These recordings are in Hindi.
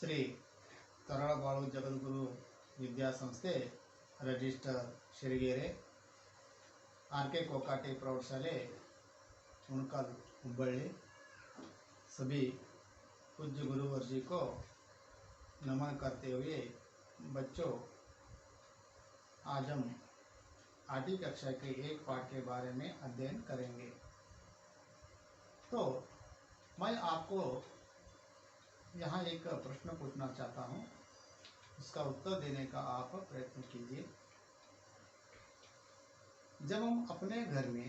ಶ್ರೀ ತರಳಬಾಳು ಜಗದ್ಗುರು ವಿದ್ಯಾಸಂಸ್ಥೆ रजिस्टर शिरगेरे आर.के. कोकाटे प्रौढ़शाले उनकल हुब्बಳ್ಳಿ सभी पूज्य गुरुवर जी को नमन करते हुए बच्चों, आज हम 8वीं कक्षा के एक पाठ के बारे में अध्ययन करेंगे। तो मैं आपको यहाँ एक प्रश्न पूछना चाहता हूँ, उसका उत्तर देने का आप प्रयत्न कीजिए। जब हम अपने घर में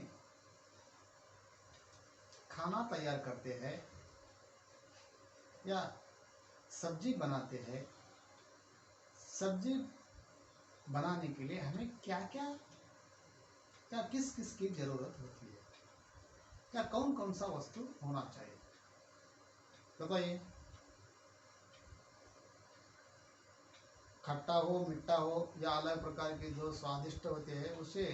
खाना तैयार करते हैं या सब्जी बनाते हैं, सब्जी बनाने के लिए हमें क्या क्या या किस किस की जरूरत होती है, या कौन कौन सा वस्तु होना चाहिए, बताइए। खट्टा हो, मीठा हो या अलग प्रकार के जो स्वादिष्ट होते हैं, उसे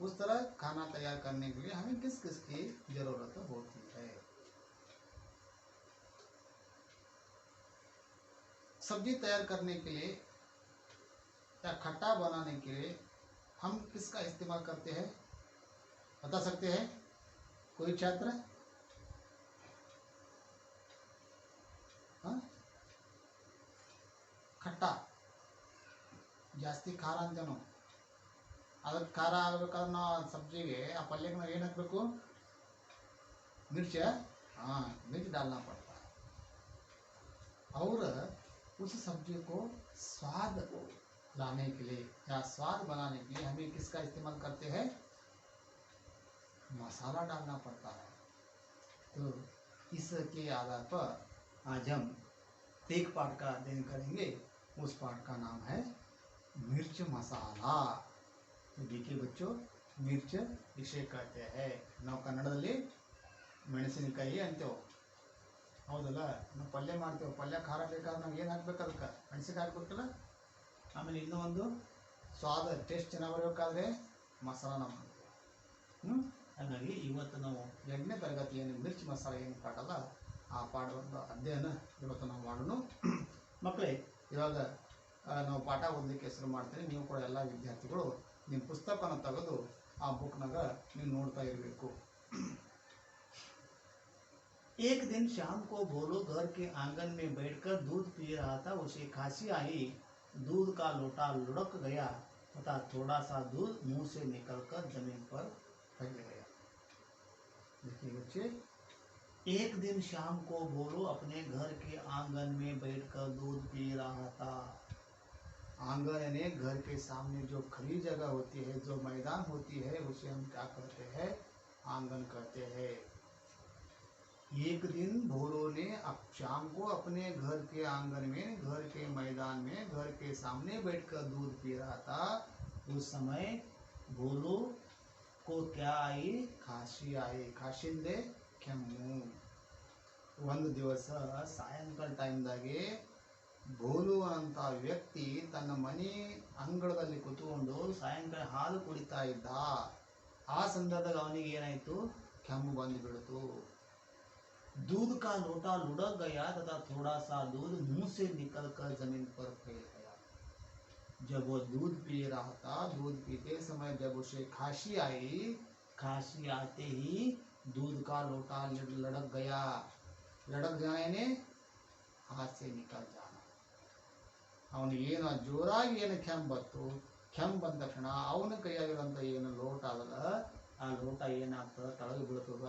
उस तरह खाना तैयार करने के लिए हमें किस किस की जरूरत होती है। सब्जी तैयार करने के लिए या खट्टा बनाने के लिए हम किसका इस्तेमाल करते हैं, बता सकते हैं कोई छात्र? हाँ, खट्टा ಜಾಸ್ತಿ ಖಾರ ಅಂತೇನು, ಅದಕ್ಕೆ ಖಾರ ಆಗಬೇಕಾದ್ರೆ ನಾವು सब्जिಗೆ ಆ ಪಲ್ಯಕ್ಕೆ ನಾವು ಏನು ಹಾಕಬೇಕು? मिर्च, हाँ मिर्च डालना पड़ता है। और उस सब्जी को स्वाद लाने के लिए या स्वाद बनाने के लिए हमें किसका इस्तेमाल करते हैं? मसाला डालना पड़ता है। तो इसके आधार पर आज हम एक पाठ का अध्ययन करेंगे। उस पाठ का नाम है मिर्च मसाला। तो देखिए बच्चों, मिर्च इसे कहते हैं, ನಾವು ಕನ್ನಡದಲ್ಲಿ ಮೆಣಸಿನಕಾಯಿ ಅಂತೇವೆ, ಹೌದಲ್ಲ? ನಾವು ಪಲ್ಯ ಮಾಡ್ತೇವೆ, ಪಲ್ಯ ಖಾರ ಬೇಕಾದ್ರೆ ನಾವು ಏನು ಹಾಕ್ಬೇಕು? ಅದಕ್ಕೆ ಮೆಣಸಿನಕಾಯಿ ಹಾಕ್ಬೇಕಲ್ಲ. ಆಮೇಲೆ ಇನ್ನೂ ಒಂದು ಸ್ವಾದ ಟೇಸ್ಟ್ ಚೆನ್ನಾಗಿ ಬರಬೇಕಾದ್ರೆ ಮಸಾಲಾನ ಮಾಡ್ತೇವೆ। ಹಾಗಾಗಿ ಇವತ್ತು ನಾವು 8ನೇ ತರಗತಿ ಏನು ಮಿರ್ಚ್ ಮಸಾಲ ಏನು ಪಾಠಲ್ಲ, ಆ ಪಾಠದ ಅಧ್ಯಯನ ಇವತ್ತು ನಾವು ಮಾಡೋಣ। ಮಕ್ಕಳೇ, ಇವಾಗ ನಾವು ಪಾಠ ಓದಲಿಕ್ಕೆ ಶುರು ಮಾಡ್ತೀನಿ। ನೀವು ಕೂಡ ಎಲ್ಲ ವಿದ್ಯಾರ್ಥಿಗಳು ನಿಮ್ಮ ಪುಸ್ತಕನ ತೆಗೆದು ಆ ಬುಕ್ನಾಗ ನೀವು ನೋಡ್ತಾ ಇರಬೇಕು। एक दिन शाम को भोलू घर के आंगन में बैठकर दूध पी रहा था। उसे खांसी आई, दूध का लोटा लुढ़क गया तथा थोड़ा सा दूध मुंह से निकलकर जमीन पर फैल गया। देखिए बच्चे, एक दिन शाम को भोलू अपने घर के आंगन में बैठकर दूध पी रहा था। आंगन यानी घर के सामने जो खुली जगह होती है, जो मैदान होती है, उसे हम क्या कहते हैं? आंगन कहते हैं। एक दिन भोलू ने शाम को अपने घर के आंगन में, घर के मैदान में, घर के सामने बैठकर दूध पी रहा था। उस समय भोलू को क्या आई? खांसी आई। खांसिंದೆ ಕೆಮ್ಮು। ಒಂದು ದಿವಸ ಸಾಯಂಕಾಲ ಟೈಮ್ದಾಗೆ ಭೋಲು ಅಂತ ವ್ಯಕ್ತಿ ತನ್ನ ಮನೆ ಅಂಗಳದಲ್ಲಿ ಕೂತ್ಕೊಂಡು ಸಾಯಂಕಾಲ ಹಾಲು ಕುಡಿತಾ ಇದ್ದ। ಆ ಸಂದರ್ಭದಾಗ ಅವನಿಗೆ ಏನಾಯಿತು? ಕೆಮ್ಮು ಬಂದುಬಿಡ್ತು। दूध का लोटा लुढ़क गया तथा थोड़ा सा दूध मुंह से निकलकर जमीन पर फैल गया। जब वो दूध पी रहा था, दूध पीते समय जब उसे खांसी आई, खांसी आते ही दूध का लोटा लुढ़क गया। लुढ़क जाने ने हाथ से निकल जाना। ಅವನಿಗೆ ಏನು ಜೋರಾಗಿ ಏನು ಕೆಮ್ಮು ಬಂತು, ಕೆಮ್ಮು ಬಂದ ತಕ್ಷಣ ಅವನ ಕೈಯಾಗಿರೋಂಥ ಏನು ಲೋಟ ಅದಲ್ಲ, ಆ ಲೋಟ ಏನಾಗ್ತದೆ? ತಳಗೆ ಬೀಳ್ತದ।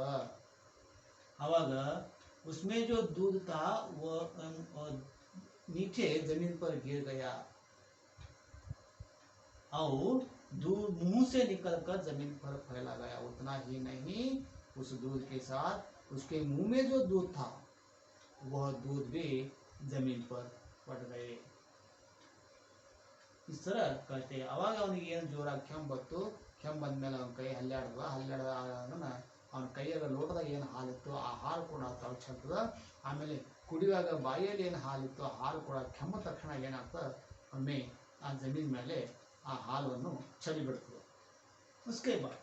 आवाग उसमें जो दूध था वो नीचे जमीन पर गिर गया और दूध मुंह से निकलकर जमीन पर फैला गया। उतना ही नहीं, उस दूध के साथ उसके मुंह में जो दूध था वह दूध भी जमीन पर पड़ गए। इस तरह कहते हैं। अವಾಗ ಅವನಿಗೆ ಏನು ಜೋರಾಗಿ ಕೆಮ್ಮು ಬಂತು, ಕೆಮ್ಮು ಬಂದ್ಮೇಲೆ ಅವನ ಕೈ ಹಲ್ಲಾಡ್ದ ಅವನ ಕೈಯಾಗ ಲೋಟದಾಗ ಏನು ಹಾಲಿತ್ತು ಆ ಹಾಲು ಕೂಡ ತಳ ಚೆಲ್ತದ। ಆಮೇಲೆ ಕುಡಿಯುವಾಗ ಬಾಯಲ್ಲಿ ಏನು ಹಾಲಿತ್ತು ಆ ಹಾಲು ಕೂಡ ಕೆಮ್ಮ ತಕ್ಷಣ ಏನಾಗ್ತದೆ? ಒಮ್ಮೆ ಆ ಜಮೀನ್ ಮೇಲೆ ಆ ಹಾಲನ್ನು ಚಲಿಬಿಡ್ತದೆ। उसके बाद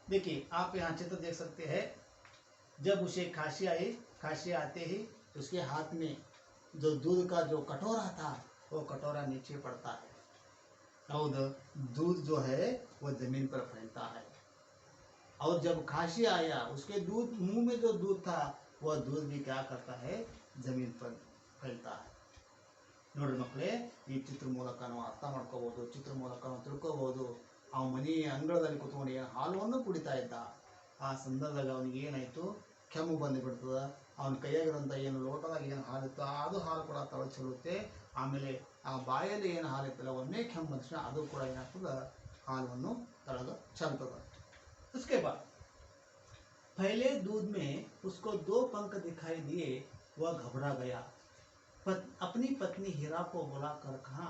देखिए, आप यहाँ चित्र देख सकते हैं। जब उसे खांसी आई, खांसी आते ही उसके हाथ में जो दूध का जो कटोरा था वो कटोरा नीचे पड़ता है और दूध जो है वो जमीन पर फैलता है। और जब खांसी आया उसके दूध मुंह में जो दूध था वह दूध भी क्या करता है, जमीन पर फैलता है। ನೋಡ್ರಿ ಮಕ್ಕಳೇ, ಈ ಚಿತ್ರ ಮೂಲಕ ನಾವು ಅರ್ಥ ಮಾಡ್ಕೋಬಹುದು, ಚಿತ್ರ ಮೂಲಕ ನಾವು ತಿಳ್ಕೋಬಹುದು. ಆ ಮನೆಯ ಅಂಗಳದಲ್ಲಿ ಕೂತ್ಕೊಂಡು ಏನು ಹಾಲುವನ್ನು ಕುಡಿತಾ ಇದ್ದ, ಆ ಸಂದರ್ಭದಾಗ ಅವನಿಗೆ ಏನಾಯ್ತು, ಕೆಮ್ಮು ಬಂದು ಬಿಡ್ತದ. ಅವನ ಕೈಯಾಗಿರೋಂಥ ಏನು ಲೋಟದಾಗ ಏನು ಹಾಲಿತ್ತು ಅದು ಹಾಲು ಕೂಡ ತಳ ಚೆಲ್ಲುತ್ತೆ. ಆಮೇಲೆ ಆ ಬಾಯಲ್ಲಿ ಏನು ಹಾಲಿತ್ತಲ್ಲ ಒಮ್ಮೆ ಕೆಮ್ಮು ಬಂದ ತಕ್ಷಣ ಅದು ಕೂಡ ಏನಾಗ್ತದ, ಹಾಲನ್ನು ತಳಗ ಚೆಲ್ತದ. उसके बाद पहले दूध में उसको 2 पंख दिखाई दिए, वह घबरा गया। अपनी पत्नी हीरा को बुलाकर कहा,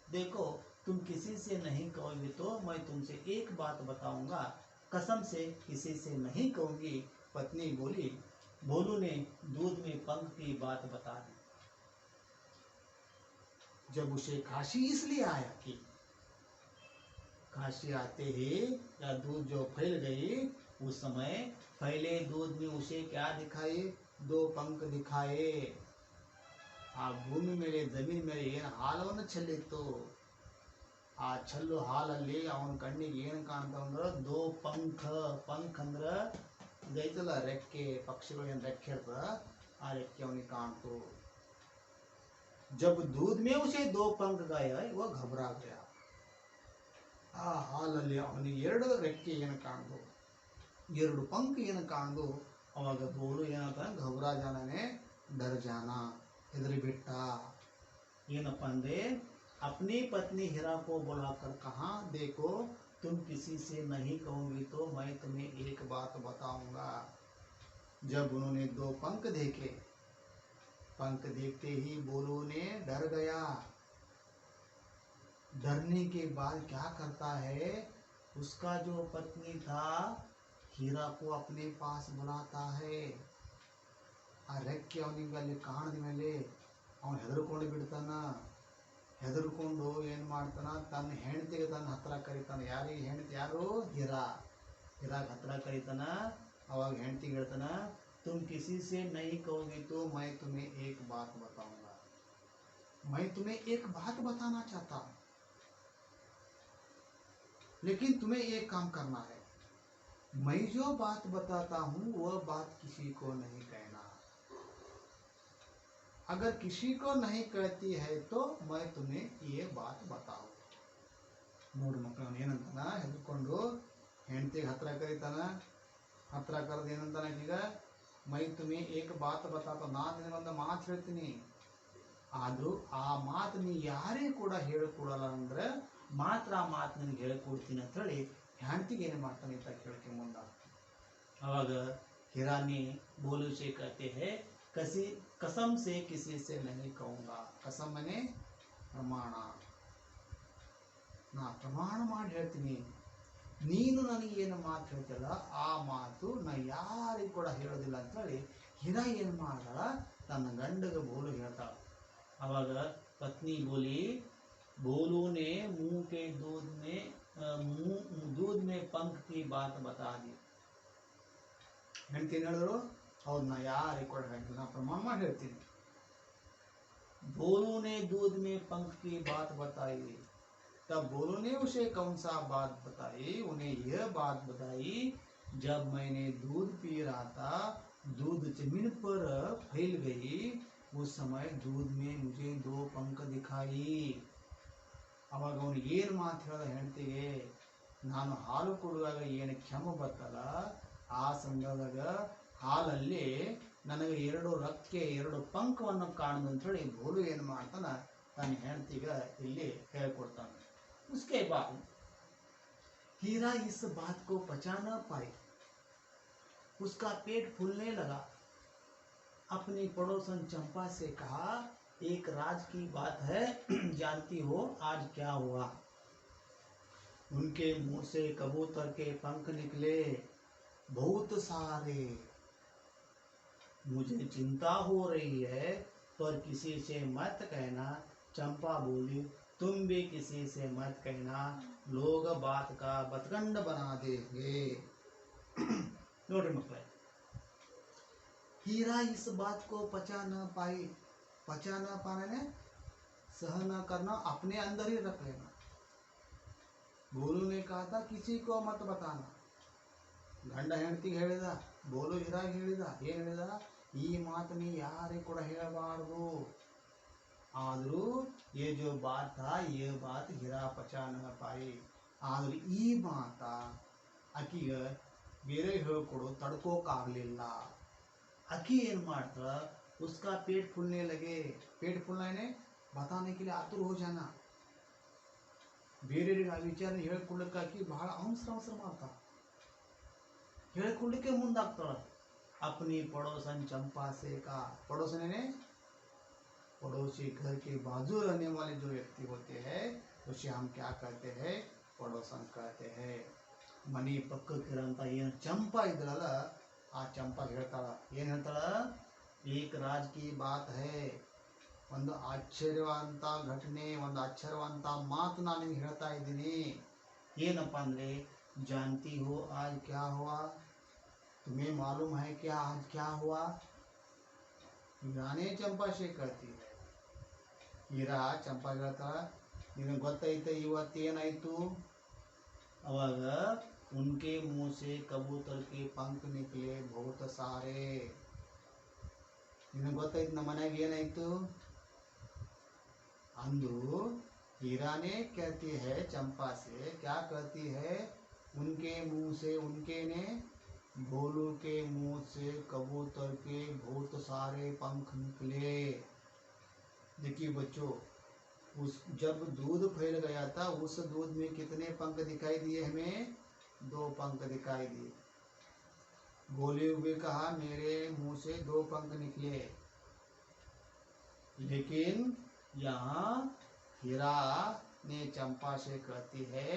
देखो तुम किसी से नहीं कहोगे तो मैं तुमसे एक बात बताऊंगा, कसम से किसी से नहीं कहूंगी। पत्नी बोली। भोलू ने दूध में पंख की बात बता दी। जब उसे खांसी इसलिए आया कि खांसी आते ही या दूध जो फैल गई, उस समय पहले दूध में उसे क्या दिखाई, 2 पंख दिखाए. ಆ ಭೂಮಿ ಮೇಲೆ ಜಮೀನ್ ಮೇಲೆ ಏನು ಹಾಲವನ್ನು ಚೆಲ್ಲಿತ್ತು, ಆ ಚೆಲ್ಲು ಹಾಲಲ್ಲಿ ಅವನ ಕಣ್ಣಿಗೆ ಏನು ಕಾಣ್ತಾವಂದ್ರೆ 2 पंख. पंख ಅಂದ್ರೆ ಇದೈತಲ್ಲ ರೆಕ್ಕೆ, ಪಕ್ಷಿಗಳು ಏನು ರೆಕ್ಕೆ ಇರ್ತದ ಆ ರೆಕ್ಕೆ ಅವನಿಗೆ ಕಾಣ್ತು. जब दूध में उसे 2 पंख गए वह घबरा गया. ಆ ಹಾಲಲ್ಲಿ ಅವನಿಗೆ 2 ರೆಕ್ಕೆ ಏನು ಕಾಣ್ದು, 2 पंख ಏನು ಕಾಣ್ದು. ಅವಾಗ ಬೋಲು ಏನಂತ, घबरा जाने डर जाना, ಹೆದರಿ ಬಿಟ್ಟ. ಏನಪ್ಪ ಅಂದ್ರೆ, अपनी पत्नी हीरा को बुलाकर कहा, देखो तुम किसी से नहीं कहूंगी तो मैं तुम्हें एक बात बताऊंगा. जब उन्होंने 2 पंख देखे, पंख देखते ही बोलू ने डर गया. डरने के बाद क्या करता है, उसका जो पत्नी था हीरा को अपने पास बुलाता है. ಆ ರೆಕ್ಕೆ ಅವನಿಗೆ ಅಲ್ಲಿ ಕಾಣದ ಮೇಲೆ ಅವನು ಹೆದರ್ಕೊಂಡು ಬಿಡ್ತಾನ. ಹೆದರ್ಕೊಂಡು ಏನು ಮಾಡ್ತಾನ, ತನ್ನ ಹೆಂಡತಿಗೆ ತನ್ನ ಹತ್ರ ಕರೀತಾನ. ಯಾರಿಗೆ ಹೆಂಡತಿ, ಯಾರು, ಹಿರಾಗ ಹತ್ರ ಕರೀತಾನ. ಅವಾಗ ಹೆಂಡತಿಗೆ ಹೇಳ್ತಾನ, तुम किसी से नहीं कहोगे तो मैं तुम्हें एक बात बताऊंगा. मैं तुम्हें एक बात बताना चाहता हूं, लेकिन तुम्हें एक काम करना है. मैं जो बात बताता हूं वह बात किसी को नहीं कहना. अगर किसी को नहीं कहती है तो मैं तुम्हें ये बात बताऊं. ನೋಡು ಮಕ್ಕಳು ಏನಂತಾನ, ಹೆದರ್ಕೊಂಡು ಹೆಂಡತಿಗೆ ಹತ್ರ ಕರೀತಾನ. ಹತ್ರ ಕರೆದು ಏನಂತಾನ, ಈಗ ಮೈ ತುಮೆ ಏಕ ಬಾತ್ ಬತಾತ, ನಾನು ನಿನಗೊಂದು ಮಾತು ಹೇಳ್ತೀನಿ, ಆದರೂ ಆ ಮಾತು ನೀ ಯಾರೇ ಕೂಡ ಹೇಳಿಕೊಡಲ್ಲ ಅಂದ್ರೆ ಮಾತ್ರ ಆ ಮಾತು ನಿನಗೆ ಹೇಳಿಕೊಡ್ತೀನಿ ಅಂತ ಹೇಳಿ ಹೆಂಡತಿಗೆ ಏನು ಮಾಡ್ತಾನೆ ಅಂತ ಕೇಳ್ಕೆ ಮುಂದ. ಅವಾಗ ಹಿರಾನಿ ಬೋಲು से कहते हैं, कसम से किसी से नहीं कहूँगा. कसम मने ಪ್ರಮಾಣ, ನಾ ಪ್ರಮಾಣ ಮಾಡಿ ಹೇಳ್ತೀನಿ, ನೀನು ನನಗೆ ಏನು ಮಾತು ಹೇಳ್ತಿಲ್ಲ ಆ ಮಾತು ನಾ ಯಾರಿಗೂ ಕೂಡ ಹೇಳೋದಿಲ್ಲ ಅಂತೇಳಿ ಹಿರಾ ಏನು ಮಾಡಲ್ಲ, ತನ್ನ ಗಂಡಗೆ ಬೋಲು ಹೇಳ್ತಾಳ. ಅವಾಗ ಪತ್ನಿ ಬೋಲಿ, बोलू ने मुंह के दूध में पंख की बात बता दी. ಹೆಂಡತಿ ಹೇಳಿದ್ರು, ಹೌದು ನಾ ಯಾರಿಗೆ ಕೂಡ ಹೇಳ್ತೀನಿ, ನಾ ಪ್ರಮಾಣ ಮಾಡಿ ಹೇಳ್ತೀನಿ. बोलू ने दूध में पंख की बात बताई. तब बोलू ने उसे कौन सा बात बताई, उन्हें यह बात बताई, जब मैंने दूध पी रहा था दूध जमीन पर फैल गई, उस समय दूध में मुझे 2 पंख दिखाई. ಅವಾಗ ಅವನು ಏನು ಮಾತು ಹೇಳ್ದ ಹೆಂಡತಿಗೆ, ನಾನು ಹಾಲು ಕೊಡುವಾಗ ಏನು ಕೆಮ್ಮು ಬರ್ತಲ್ಲ ಆ ಸಂದರ್ಭದಾಗ ಹಾಲಲ್ಲಿ ನನಗೆ 2 ರೆಕ್ಕೆ 2 पंखವನ್ನು ಕಾಣದು ಅಂತೇಳಿ ಬೋಲು ಏನು ಮಾಡ್ತಾನ, ತನ್ನ ಹೆಂಡತಿಗೆ ಇಲ್ಲಿ ಹೇಳ್ಕೊಡ್ತಾನೆ. उसके बाद हीरा इस बात को पचा न पाई, उसका पेट फूलने लगा. अपनी पड़ोसन चंपा से कहा, एक राज की बात है, जानती हो आज क्या हुआ. उनके मुंह से कबूतर के पंख निकले बहुत सारे. मुझे चिंता हो रही है पर किसी से मत कहना. चंपा बोली, तुम भी किसी से मत कहना, लोग बात का बतगंड बना देंगे. ನೋಡ್ರಿ ಮಕ್ಕಳೇ, हीरा इस बात को पचा न पाई. पचा न पाने ने सह न करना, अपने अंदर ही रख लेना। गोलू ने कहा था किसी को मत बताना। ಗಂಡ ಹೆಂಡತಿ ಹೇಳಿದ, ಬೋಲು ಹಿರಾಗಿ ಹೇಳಿದ, ಏನು ಹೇಳಿದ, ಈ ಮಾತನ್ನ ಯಾರಿಗೆ ಕೂಡ ಹೇಳಬಾರ್ದು, ಆದರೂ ये जो बात था ये बात हीरा पचा न पाई, ಆದ್ರೆ ಈ ಮಾತ ಆಕಿಗೆ ಬೇರೆ ಹೇಳ್ಕೊಡು ತಡ್ಕೋಕಾಗಲಿಲ್ಲ। आखी ಏನ್ ಮಾಡ್ತಾಳ, उसका पेट फूलने लगे, पेट फूलना है बताने के लिए आतुर हो जाना। ಬೇರೆ ಆ ವಿಚಾರ ಹೇಳ್ಕೊಳ್ಳಕ್ಕೆ ಆಕಿ ಬಹಳ ಅವಸರ ಮಾಡ್ತಾ, ಹೇಳ್ಕೊಳ್ಳಿಕ್ಕೆ ಮುಂದಾಗ್ತಾಳ। अपनी पड़ोसन चंपा से का, पड़ोसन ने पड़ोसी घर के बाजू रहने वाले जो व्यक्ति होते हैं उसे हम क्या कहते हैं, पड़ोसन कहते हैं। मनी पಕ್ಕಕ್ಕಿರಂತ ಏನು ಚಂಪಾ ಇದ್ರಲ್ಲ ಆ ಚಂಪಾ ಹೇಳ್ತಾಳ, ಏನು ಹೇಳ್ತಾಳ, एक राज की बात है, ಒಂದು ಆಶ್ಚರ್ಯವಂತ ಘಟನೆ, ಒಂದು ಆಶ್ಚರ್ಯವಂತ ಮಾತು ನಾನು ನಿಮಗೆ ಹೇಳ್ತಾ ಇದ್ದೀನಿ। ಏನಪ್ಪ ಅಂದ್ರೆ, जानती हो आज क्या हुआ, तुम्हें मालूम है क्या आज क्या हुआ। हीराने चंपा से कहती है, हीरा चंपा ಹೇಳ್ತಾಳ, ನಿನಗೆ ಗೊತ್ತೈತೆ ಇವತ್ತೇನಾಯ್ತು। अवाग उनके मुंह से कबूतर के पंख निकले बहुत सारे। ನಿನಗೆ ಗೊತ್ತೈತೆ ನಮ್ಮ ಮನೆಯಾಗ ಏನಾಯ್ತು अंधु। हीरा ने कहती है चंपा से, क्या कहती है, उनके मुंह से, उनके ने भोलू के मुंह से कबूतर के बहुत सारे पंख निकले। देखिए बच्चों, उस जब दूध फैल गया था उस दूध में कितने पंख दिखाई दिए हमें, 2 पंख दिखाई दिए। बोले हुए कहा मेरे मुंह से 2 पंख निकले, लेकिन यहाँ हीरा ने चंपा से कहती है,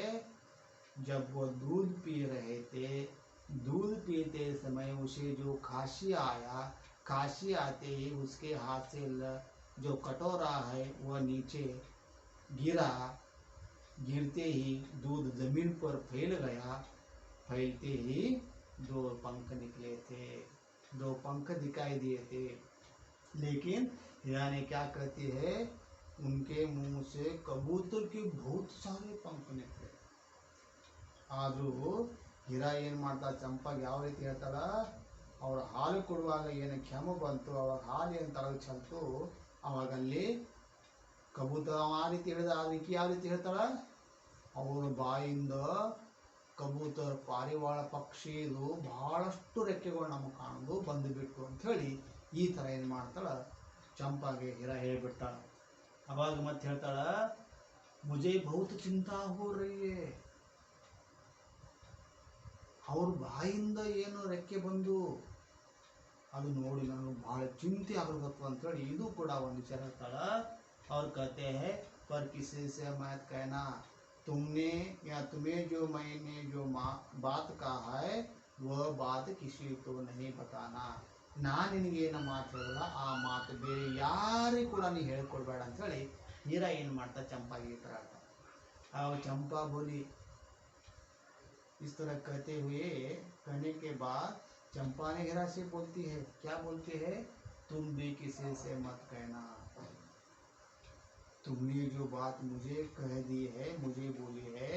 जब वो दूध पी रहे थे, दूध पीते समय उसे जो खांसी आया, खांसी आते ही उसके हाथ से जो कटोरा है वह नीचे गिरा, गिरते ही दूध जमीन पर फैल गया, फैलते ही 2 पंख निकले थे, 2 पंख दिखाई दिए थे। लेकिन हीरा ने क्या कहती है, उनके मुंह से कबूतर के बहुत सारे पंख निकले। ಆದರೂ हीरा ಏನು ಮಾಡ್ತಾ, ಚಂಪಾಗೆ ಯಾವ ರೀತಿ ಹೇಳ್ತಾಳ, ಅವ್ರ ಹಾಲು ಕೊಡುವಾಗ ಏನು ಕ್ಷಮ ಬಂತು, ಅವಾಗ ಹಾಲು ಏನು ತಳಗೆ ಚಲ್ತು, ಅವಾಗಲ್ಲಿ ಕಬೂತರ ಆ ರೀತಿ ಹೇಳಿದ, ಅದಕ್ಕೆ ಯಾವ ರೀತಿ ಹೇಳ್ತಾಳ, ಅವರ ಬಾಯಿಂದ ಕಬೂತರ ಪಾರಿವಾಳ ಪಕ್ಷಿದು ಬಹಳಷ್ಟು ರೆಕ್ಕೆಗಳು ನಮಗೆ ಕಾಣೋದು ಬಂದುಬಿಟ್ಟು ಅಂಥೇಳಿ ಈ ಥರ ಏನು ಮಾಡ್ತಾಳ, ಚಂಪಾಗೆ हीरा ಹೇಳಿಬಿಡ್ತಾಳ। ಅವಾಗ ಮತ್ತೆ ಹೇಳ್ತಾಳ, मुझे बहुत चिंता हो रही है, ಅವ್ರ ಬಾಯಿಂದ ಏನು ರೆಕ್ಕೆ ಬಂದು ಅದು ನೋಡಿ ನನಗೆ ಬಹಳ ಚಿಂತೆ ಆಗಬೇಕು ಅಂತೇಳಿ ಇದು ಕೂಡ ಒಂದು ವಿಚಾರ ಹೇಳ್ತಾಳ। और कहते हैं पर किसी से मत कहना, तुमने या तुम्हें जो मैंने जो बात कहा है वह बात किसी को नहीं बताना, ನಾನು ನಿನಗೇನು ಮಾತು ಹೇಳಲ್ಲ ಆ ಮಾತು ಬೇರೆ ಯಾರಿಗೂ ಕೂಡ ನೀ ಹೇಳ್ಕೊಡ್ಬೇಡ ಅಂತೇಳಿ हीरा ಏನು ಮಾಡ್ತಾ ಚಂಪಾಗೆ ಈ ಥರ ಹೇಳ್ತಾಳೆ। और चंपा बोली, इस तरह कहते हुए कहने के बाद चंपा ने हीरा से बोलती है, क्या बोलती है, तुम भी किसी से मत कहना, तुमने जो बात मुझे कह दी है, मुझे बोली है,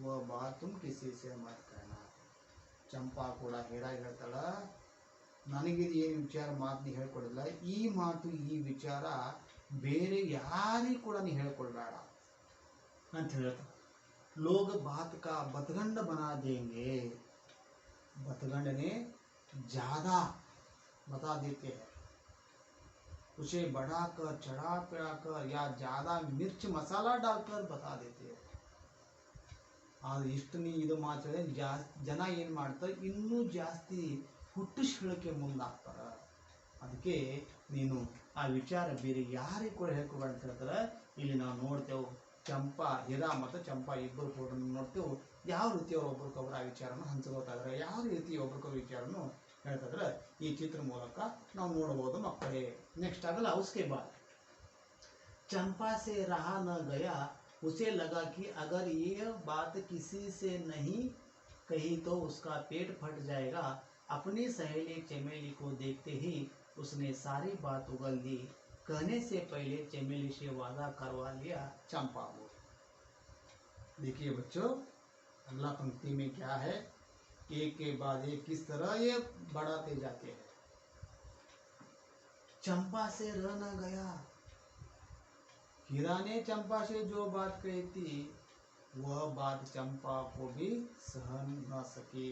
वह बात तुम किसी से मत कहना। चंपा ಕೂಡ हीरा ಹೇಳ್ತಾಳ, ನನಗಿದು ಏನು ವಿಚಾರ ಮಾತು ನೀ ಹೇಳ್ಕೊಡಿಲ್ಲ, ಈ ಮಾತು ಈ ವಿಚಾರ ಬೇರೆ ಯಾರಿಗೂ ಕೂಡ ನೀ ಹೇಳ್ಕೊಡ್ಬೇಡ ಅಂತ ಹೇಳ್ತಾಳೆ। लोग बात का बतगंड बना देंगे, बतगंड ने ज़्यादा बता देते हैं, उसे बढ़ाकर चढ़ा कर या ज़्यादा मिर्च मसाला डालकर बता देते हैं। ಆದರೆ ಇಷ್ಟು ನೀ ಇದು ಮಾತಾಡಿದ್ರೆ ಜನ ಏನು ಮಾಡ್ತಾರೆ, ಇನ್ನೂ ಜಾಸ್ತಿ ಹುಟ್ಟಿಸಿ ಹೇಳೋಕ್ಕೆ ಮುಂದಾಗ್ತಾರೆ। ಅದಕ್ಕೆ ನೀನು ಆ ವಿಚಾರ ಬೇರೆ ಯಾರಿಗೂ ಕೂಡ ಹೇಳ್ಕೊಬೇಡ ಅಂತ ಹೇಳ್ತಾರೆ। ಇಲ್ಲಿ ನಾವು ನೋಡ್ತೇವೆ ಚಂಪಾ, हीरा ಮತ್ತು ಚಂಪಾ ಇಬ್ಬರು ಕೂಡ ನೋಡ್ತೇವೆ ಯಾವ ರೀತಿ ಒಬ್ರಿಗೊಬ್ಬರು ಆ ವಿಚಾರನ ಹಂಚ್ಕೋತಾ ಇದ್ದಾರೆ, ಯಾವ ರೀತಿ ಒಬ್ರಿಗೊಬ್ಬರು ವಿಚಾರನು ಹೇಳ್ತಾ ಇದ್ದಾರೆ ಈ ಚಿತ್ರ ಮೂಲಕ ನಾವು ನೋಡಬಹುದು ಮಕ್ಕಳೇ। नेक्स्ट अगला, उसके बाद चंपा से रहा न गया, उसे लगा कि अगर ये बात किसी से नहीं कही तो उसका पेट फट जाएगा। अपनी सहेली चमेली को देखते ही उसने सारी बात उगल दी। कहने से पहले चमेली से वादा करवा लिया चंपा बोली। देखिए बच्चों, अगला पंक्ति में क्या है, एक के बाद एक किस तरह ये बढ़ाते जाते हैं। चंपा से रह न गया, हीरा ने चंपा से जो बात कही थी वह बात चंपा को भी सहन न सकी।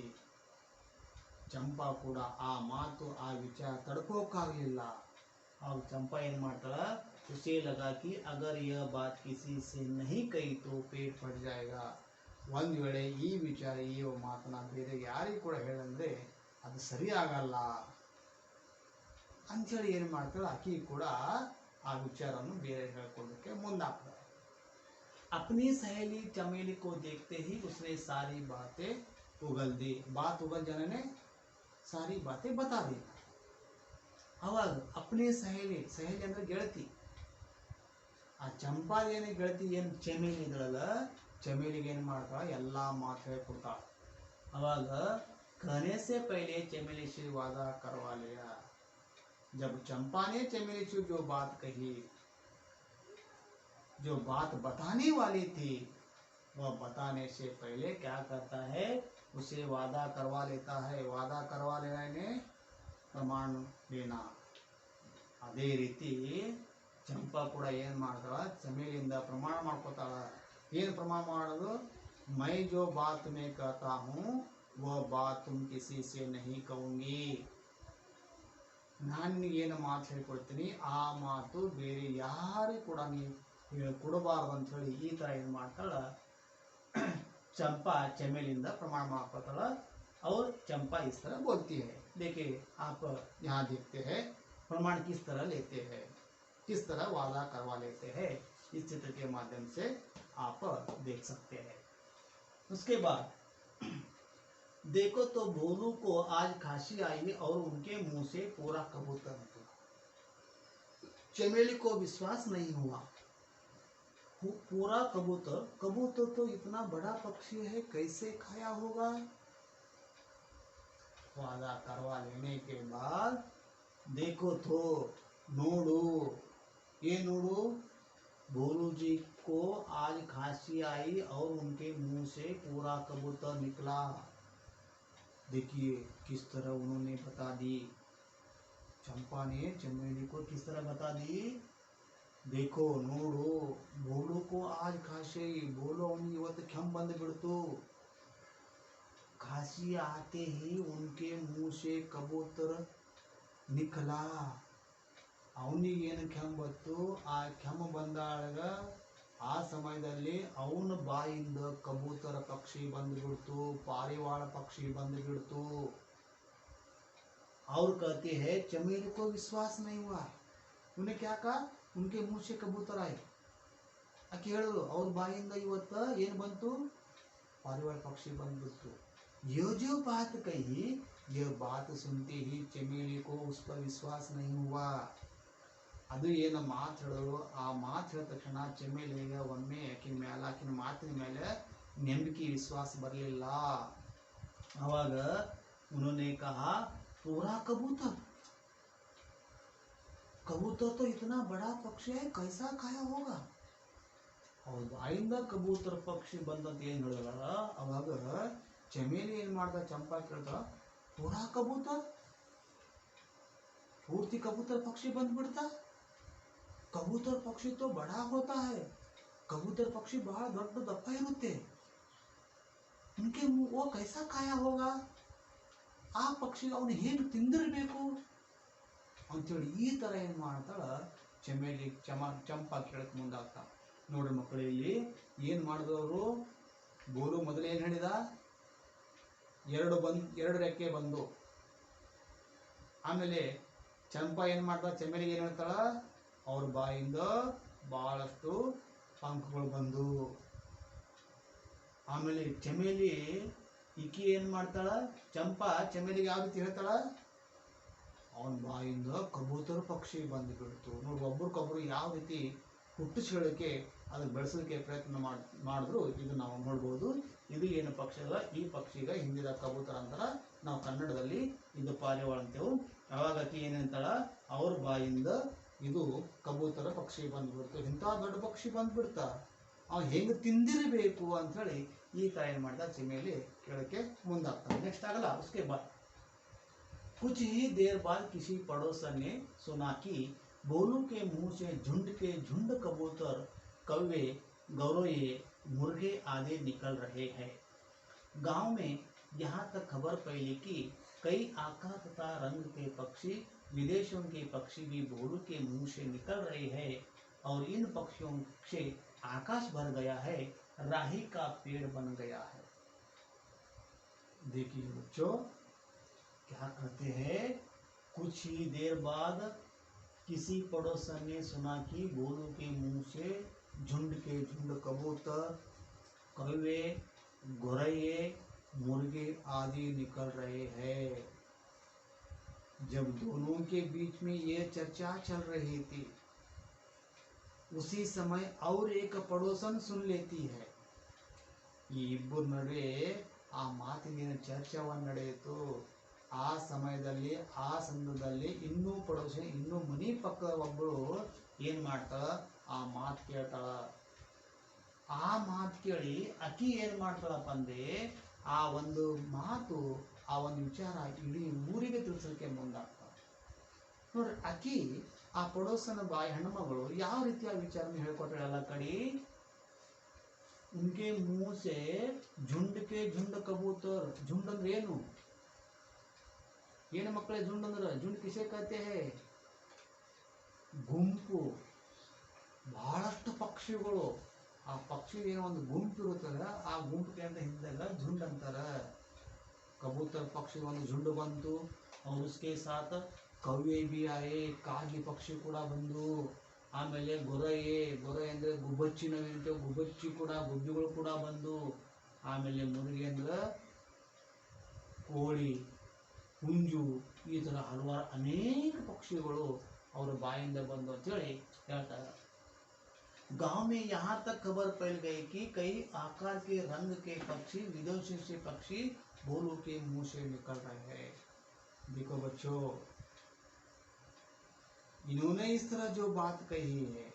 चंपा ಕೂಡ ಆ ಮಾತು ಆ विचार तड़कोक्कागलिಲ್ಲ। अब चंपा ಏನ್ ಮಾಡ್ತಾಳ, उसे लगा कि अगर यह बात किसी से नहीं कही तो पेट फट जाएगा। ಒಂದು ವೇಳೆ ಈ ವಿಚಾರ ಈ ಮಾತನ್ನ ಬೇರೆ ಯಾರಿಗೂ ಕೂಡ ಹೇಳಂದ್ರೆ ಅದು ಸರಿ ಆಗಲ್ಲ ಅಂಥೇಳಿ ಏನು ಮಾಡ್ತಾಳೆ, ಆಕಿ ಕೂಡ ಆ ವಿಚಾರವನ್ನು ಬೇರೆ ಹೇಳ್ಕೊಳ್ಳೋಕೆ ಮುಂದಾಗ್ತಾಳೆ। अपनी सहेली चमेली को देखते ही उसने सारी बातें उगल दी। बात उगल जाने ने सारी बातें बता दी। अವಾಗ अपनी सहेली ಅಂದ್ರೆ ಗೆಳತಿ, ಆ ಚಂಪಾ ಏನು ಗೆಳತಿ ಏನು ಚಮೇಲಿ ಇದ್ರಲ್ಲ, चमेलिಗೆ ಏನು ಮಾಡ್ತಾಳ, ಎಲ್ಲಾ ಮಾತು ಹೇಳ್ಕೊಡ್ತಾಳ। अವಾಗ कहने से पहले चमेली से वादा करवा लिया। जब चंपा ने चमेली से जो बात कही, जो बात बताने वाली थी, वह बताने से पहले क्या करता है, उसे वादा करवा लेता है। वादा करवा लेने प्रमाण लेना। ಅದೇ ರೀತಿ ಚಂಪಾ ಕೂಡ ಏನು ಮಾಡ್ತಾಳ, ಚಮೇಲಿಯಿಂದ ಪ್ರಮಾಣ ಮಾಡ್ಕೋತಾಳ। ಏನು ಪ್ರಮಾಣ ಮಾಡೋದು, मैं जो बात में कहता हूँ वह बात तुम किसी से नहीं कहूँगी। ನಾನು ಏನು ಮಾತು ಹೇಳ್ಕೊಡ್ತೀನಿ ಆ ಮಾತು ಬೇರೆ ಯಾರಿಗೂ ಕೂಡ ನೀವು ಹೇಳ್ಕೊಡಬಾರ್ದು ಅಂತ ಹೇಳಿ ಈ ತರ ಏನು ಮಾಡ್ತಾಳ, चंपा चमेलिंदा प्रमाण ಮಾಡ್ಕೊತಾಳ। और चंपा इस तरह बोलती है। देखिए आप यहाँ देखते हैं प्रमाण किस तरह लेते हैं, किस तरह वादा करवा लेते हैं, इस चित्र के माध्यम से आप देख सकते हैं। उसके बाद देखो तो भोलू को आज खांसी आई और उनके मुंह से पूरा कबूतर निकला। चमेली को विश्वास नहीं हुआ, पूरा कबूतर, कबूतर तो इतना बड़ा पक्षी है कैसे खाया होगा। वादा करवा लेने के बाद देखो तो नोडू, ये नोडू भोलू जी को आज खांसी आई और उनके मुंह से पूरा कबूतर निकला। देखिए किस तरह उन्होंने बता दी, चंपा ने चमेली को किस तरह बता दी। देखो नोडू भोलू को आज खांसी, भोलू ಅವನಿಗೆ ಇವತ್ತು ಕೆಮ್ಮು ಬಂದು ಬಿಡ್ತು। खांसी आते ही उनके मुंह से कबूतर निकला। ಅವನಿಗೆ ಏನು ಕೆಮ್ಮು ಬಂತು, ಆ ಕೆಮ್ಮು ಬಂದಾಗ ಆ ಸಮಯದಲ್ಲಿ ಅವನ ಬಾಯಿಂದ ಕಬೂತರ ಪಕ್ಷಿ ಬಂದು ಬಿಡ್ತು, ಪಾರಿವಾಳ ಪಕ್ಷಿ ಬಂದು ಬಿಡ್ತು। और कहते हैं चमेली को विश्वास नहीं हुआ, उन्हें क्या कहा, उनके मुंह से कबूतर आए। आके ಹೇಳಿದ್ರು ಅವ್ರ ಬಾಯಿಂದ ಇವತ್ತು ಏನು ಬಂತು, पारिवाಳ पक्षी ಬಂದು ಬಿಡ್ತು। ये जो बात कही, ये बात सुनते ही चमेली को उस पर विश्वास नहीं हुआ। ಅದು ಏನು ಮಾತು ಹೇಳಿದ್ರು ಆ ಮಾತು ಹೇಳಿದ ತಕ್ಷಣ ಚಮೇಲಿಗೆ ಒಮ್ಮೆ ಆಕಿನ ಮಾತಿನ ಮೇಲೆ ನಂಬಿಕೆ ವಿಶ್ವಾಸ ಬರಲಿಲ್ಲ। आवाग उन्होंने कहा पूरा कबूतर, कबूतर तो इतना बड़ा पक्षी है कैसा खाया होगा। और ಬಾಯಿಂದ ಕಬೂತರ ಪಕ್ಷಿ ಬಂದಂತ ಏನು ಹೇಳಿದ್ರಲ್ಲ, ಅವಾಗ ಚಮೇಲಿ ಏನು ಮಾಡ್ದ, ಚಂಪಾ ಕೇಳ್ತಾಳ पूरा कबूतर, पूर्ति कबूतर पक्षी बंद बिड़ता। कबूतर पक्षी तो बड़ा होता है, कबूतर पक्षी बड़ा दೊಡ್ಡ ದಪ್ಪ ಇರುತ್ತೆ, उनके मुंह वो कैसा खाया होगा, ಆ ಪಕ್ಷಿ ಅವನು ಹೇಗೆ ತಿಂದಿರಬೇಕು ಅಂತೇಳಿ ಈ ತರ ಏನು ಮಾಡ್ತಾಳ ಚಮೇಲಿ ಚಂಪಾ ಕೇಳಕ್ ಮುಂದಾಗ್ತಾ। ನೋಡ್ರಿ ಮಕ್ಕಳು, ಇಲ್ಲಿ ಏನು ಮಾಡಿದವರು, ಬೋಲು ಮೊದಲು ಏನು ಹೇಳಿದ, ಎರಡು ರೆಕ್ಕೆ ಬಂದು, ಆಮೇಲೆ ಚಂಪಾ ಏನು ಮಾಡ್ತಾಳ, ಚಮೇಲಿಗೆ ಏನು ಹೇಳ್ತಾಳ, ಅವ್ರ ಬಾಯಿಂದ ಬಹಳಷ್ಟು ಪಂಖಗಳು ಬಂದು, ಆಮೇಲೆ ಚಮೇಲಿ ಈಕಿ ಏನು ಮಾಡ್ತಾಳ, ಚಂಪಾ ಚಮೇಲಿಗೆ ಯಾವ ರೀತಿ ಹೇಳ್ತಾಳ, ಅವನ ಬಾಯಿಂದ ಕಬೂತರ ಪಕ್ಷಿ ಬಂದು ಬಿಡ್ತು। ನೋಡಿ ಒಬ್ರಿಗೊಬ್ರು ಯಾವ ರೀತಿ ಹುಟ್ಟಿಸಿ ಹೇಳೋಕ್ಕೆ ಅದಕ್ಕೆ ಬೆಳೆಸೋದಕ್ಕೆ ಪ್ರಯತ್ನ ಮಾಡಿದ್ರು ಇದು ನಾವು ನೋಡ್ಬೋದು। ಇದು ಏನು ಪಕ್ಷಿ ಅಲ್ಲ, ಈ ಪಕ್ಷಿಗ ಹಿಂದಿದ ಕಬೂತರ ಅಂತಾರ, ನಾವು ಕನ್ನಡದಲ್ಲಿ ಇದು ಪಾರಿವಾಳ ಅಂತೇವು। ಅವಾಗ ಆಕಿ ಏನಂತಾಳ, ಅವ್ರ ಬಾಯಿಂದ ಇದು ಕಬೂತರ ಪಕ್ಷಿ ಬಂದ್ಬಿಡ್ತು. ಇಂಥ ದೊಡ್ಡ ಪಕ್ಷಿ ಬಂದ್ಬಿಡ್ತ, ಅವ್ ಹೆಂಗ್ ತಿಂದಿರಬೇಕು ಅಂತ ಹೇಳಿ ಈ ತರ ಏನ್ ಮಾಡ್ದ ಚಿಮೆಲಿ ಕೇಳಕ್ಕೆ ಮುಂದಾಗ್ತಾನೆ. ನೆಕ್ಸ್ಟ್ ಆಗಲ್ಲ उसके बाद कुछ ही देर बाद किसी पड़ोसन ने सुना कि बोलू के मुंह से झुंड कबूतर, कौवे, गौरैये, मुर्गे आदि निकल रहे हैं। गांव में यहाँ तक खबर फैली कि कई आकार तथा रंग के पक्षी, विदेशों के पक्षी भी बोलू के मुंह से निकल रहे हैं और इन पक्षियों से आकाश भर गया है, राही का पेड़ बन गया है। देखिए बच्चों क्या कहते हैं, कुछ ही देर बाद किसी पड़ोसन ने सुना कि बोलू के मुंह से झुंड कबूतर, कौवे, गौरैये, मुर्गे आदि निकल रहे हैं। जब दोनों के बीच में ये चर्चा चल रही थी, उसी समय और एक पड़ोसन सुन लेती है। ಈ ಇಬ್ಬರ ನಡುವೆ ಆ ಮಾತಿನ ಚರ್ಚೆವನ್ನು ನಡೆಯಿತು. ಆ ಸಮಯದಲ್ಲಿ ಆ ಸಂದರ್ಭದಲ್ಲಿ ಇನ್ನೂ ಪಡೋಸೆ ಇನ್ನೂ ಮನಿ ಪಕ್ಕದ ಒಬ್ಬಳು ಏನ್ ಮಾಡ್ತಾಳ, ಆ ಮಾತು ಕೇಳ್ತಾಳ. ಆ ಮಾತು ಕೇಳಿ ಅಕಿ ಏನ್ ಮಾಡ್ತಾಳಪ್ಪ ಅಂದ್ರೆ ಆ ಒಂದು ಮಾತು, ಆ ಒಂದು ವಿಚಾರ ಇಡೀ ಊರಿಗೆ ತಿಳಿಸಲಿಕ್ಕೆ ಮುಂದಾಗ್ತಾಳ. ನೋಡ್ರಿ, ಅಕಿ ಆ ಪಡೋಸನ ಬಾಯಿ ಹೆಣ್ಮಗಳು ಯಾವ ರೀತಿಯ ವಿಚಾರನ ಹೇಳ್ಕೊಟ್ರೆ ಎಲ್ಲ ಕಡೆ, उनके मुंह से झुंड कबूतर, झुंड ಅಂದ್ರೆ ಏನು ಮಕ್ಕಳೇ? झुंड ಅಂದ್ರೆ झुंड किसे कहते हैं? ಗುಂಪು, ಬಹಳಷ್ಟು ಪಕ್ಷಿಗಳು. ಆ ಪಕ್ಷಿ ಏನೋ ಒಂದು ಗುಂಪು ಇರುತ್ತಲ್ಲ, ಆ ಗುಂಪಿಗೆ ಅಂತ ಹಿಂದೆಲ್ಲ झुंड ಅಂತಾರ. कबूतर पक्षी ಒಂದು झुंड ಬಂತು, और उसके साथ कौवे भी आए, ಕಾಗಿ ಪಕ್ಷಿ ಕೂಡ ಬಂದು, ಆಮೇಲೆ ಗೊರೈ ಅಂದ್ರೆ ಗುಬ್ಬಚ್ಚಿ, ನಾವೇಂತೇವೆ ಗುಬ್ಬಚ್ಚಿ ಕೂಡ, ಗುಬ್ಬಿಗಳು ಕೂಡ ಬಂದು, ಆಮೇಲೆ ಮುರುಗಿ ಅಂದ್ರೆ ಕೋಳಿ, ಹುಂಜು, ಈ ತರ ಹಲವಾರು ಅನೇಕ ಪಕ್ಷಿಗಳು ಅವರ ಬಾಯಿಂದ ಬಂದು ಅಂತೇಳಿ ಹೇಳ್ತಾರೆ. गांव में यहाँ तक खबर फैल गई कि कई आकार के रंग के पक्षी, विदेशों से पक्षी बोलू के मुंह से निकल रहे हैं। देखो बच्चों, इन्होंने इस तरह जो बात कही है,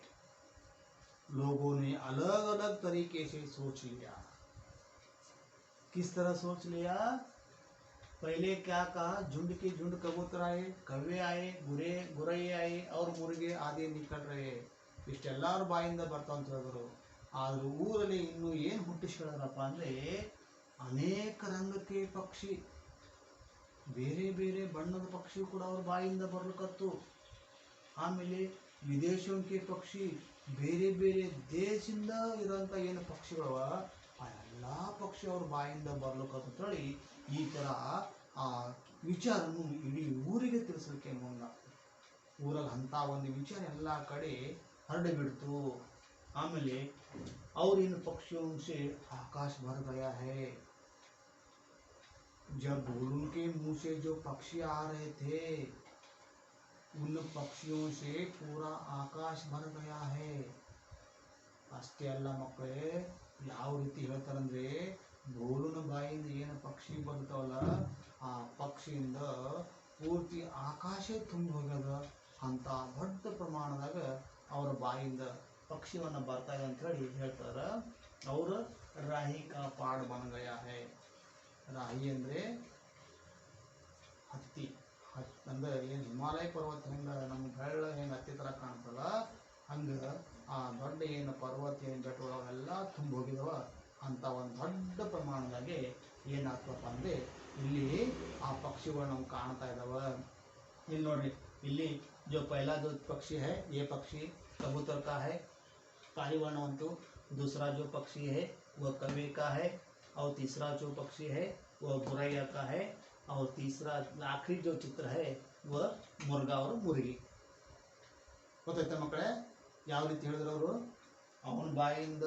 लोगों ने अलग अलग तरीके से सोच लिया। किस तरह सोच लिया? पहले क्या कहा, झुंड कबूतर आए, कौवे आए, गुरैये आए और मुर्गे आदि निकल रहे, ಇಷ್ಟೆಲ್ಲರ ಬಾಯಿಂದ ಬರ್ತಾವ ಅಂತ ಹೇಳಿದ್ರು. ಆದ್ರೆ ಊರಲ್ಲಿ ಇನ್ನು ಏನು ಹುಟ್ಟಿಸ್ಕೊಳ್ಳಾರಪ್ಪ ಅಂದ್ರೆ ಅನೇಕ ರಂಗಕ್ಕೆ ಪಕ್ಷಿ, ಬೇರೆ ಬೇರೆ ಬಣ್ಣದ ಪಕ್ಷಿ ಕೂಡ ಅವ್ರ ಬಾಯಿಂದ ಬರ್ಲಿಕ್ಕತ್ತು. ಆಮೇಲೆ ವಿದೇಶಕ್ಕೆ ಪಕ್ಷಿ, ಬೇರೆ ಬೇರೆ ದೇಶದಿಂದ ಇರೋಂಥ ಏನು ಪಕ್ಷಿಗಳವ ಆ ಎಲ್ಲ ಪಕ್ಷಿ ಅವ್ರ ಬಾಯಿಂದ ಬರ್ಲಿಕ್ಕತ್ತು ಅಂತೇಳಿ ಈ ಥರ ಆ ವಿಚಾರನು ಇಡೀ ಊರಿಗೆ ತಿಳಿಸಲಿಕ್ಕೆ ಮುಂದಾಗ್ತದೆ. ಊರಲ್ಲಿ ಅಂಥ ಒಂದು ವಿಚಾರ ಎಲ್ಲ ಕಡೆ हरबिड़तु। आमेले और इन पक्षियों से आकाश भर गया है। जब बोलू के मुंह से जो पक्षी आ रहे थे, उन पक्षियों से पूरा आकाश भर गया है। ಅಷ್ಟೇ ಅಲ್ಲ ಮಕ್ಕಳೇ, ಯಾವ ರೀತಿ ಹೇಳ್ತಾರಂದ್ರೆ, ಬೋಲುನ ಬಾಯಿಂದ ಏನು ಪಕ್ಷಿ ಬರ್ತಾವಲ್ಲ, ಆ ಪಕ್ಷಿಯಿಂದ ಪೂರ್ತಿ ಆಕಾಶ ತುಂಬಿ ಹೋಗ್ಯದ ಅಂತ ದೊಡ್ಡ ಪ್ರಮಾಣದಾಗ ಅವರ ಬಾಯಿಂದ ಪಕ್ಷಿವನ್ನ ಬರ್ತಾ ಇದೆ ಅಂತ ಹೇಳಿ ಹೇಳ್ತಾರ. ಅವ್ರ ರಾಹಿ ಕಾ ಪಾಡ್ ಬನ್ ಗಯಾ ಹೈ. ರಾಹಿ ಅಂದ್ರೆ ಹತ್ತಿ, ಅಂದ್ರೆ ಏನು ಹಿಮಾಲಯ ಪರ್ವತ ಹೆಂಗ ನಮ್ಮ ಬೆಳ್ಳ ಹೆಂಗೆ ಹತ್ತಿ ಥರ ಕಾಣ್ತಲ್ಲ, ಹಂಗೆ ಆ ದೊಡ್ಡ ಏನು ಪರ್ವತ ಏನು ಬೆಟ್ಟಗಳು ಅವೆಲ್ಲ ತುಂಬ ಹೋಗಿದವ ಅಂತ ಒಂದು ದೊಡ್ಡ ಪ್ರಮಾಣದಾಗೆ ಏನಾಗ್ತಪ್ಪ ಅಂದರೆ ಇಲ್ಲಿ ಆ ಪಕ್ಷಿಗಳು ನಮ್ಗೆ ಕಾಣ್ತಾ ಇದ್ದಾವ. ಇಲ್ಲಿ ನೋಡ್ರಿ, ಇಲ್ಲಿ जो पहला जो पक्षी है ये पक्षी कबूतर का है, काली वर्णवंतु। दूसरा जो पक्षी है वह कौवे का है, और तीसरा जो पक्षी है वह गुरैया का है, और तीसरा आखिरी जो चित्र है वह मुर्गा और मुर्गी। ಗೊತ್ತಾಯ್ತಾ ಮಕ್ಕಳೇ ಯಾವ ರೀತಿ ಹೇಳಿದ್ರು ಅವರು? ಅವನ ಬಾಯಿಂದ